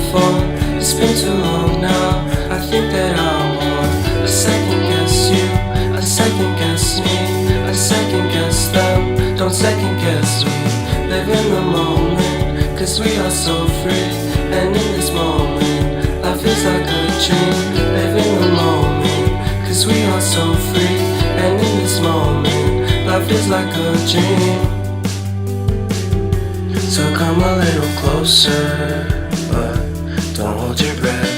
before. It's been too long now. I think that I want to second guess you, I second guess me, I second guess them. Don't second guess me. Live in the moment, cause we are so free. And in this moment, life is like a dream. Live in the moment, cause we are so free. And in this moment, life is like a dream. So come a little closer, but don't hold your breath.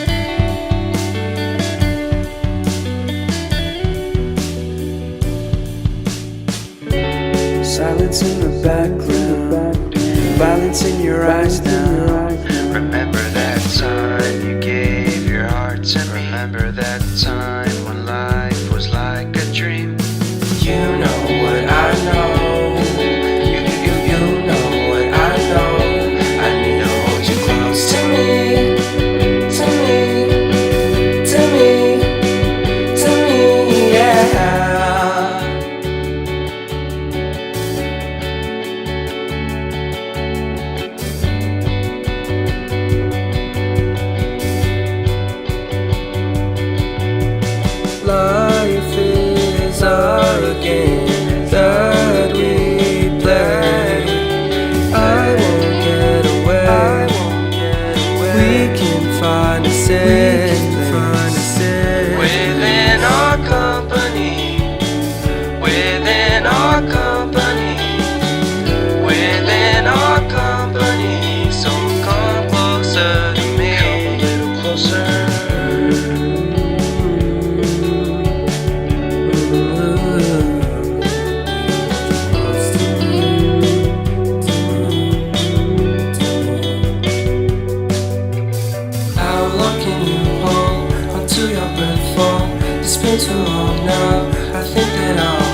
Silence in the background, violence in your eyes now. Remember that time you gave your heart to me. Remember that time when life was like a dream. You know what I know. You know what I know. I need to hold you close to me, to me, to me, to me, yeah. Life is a game that we play. I won't get away. We can find a safe place Within our company, within our company, within our company. So come closer to me, come a little closer. How long can you hold onto your breath for? It's been too long now. I think that I'll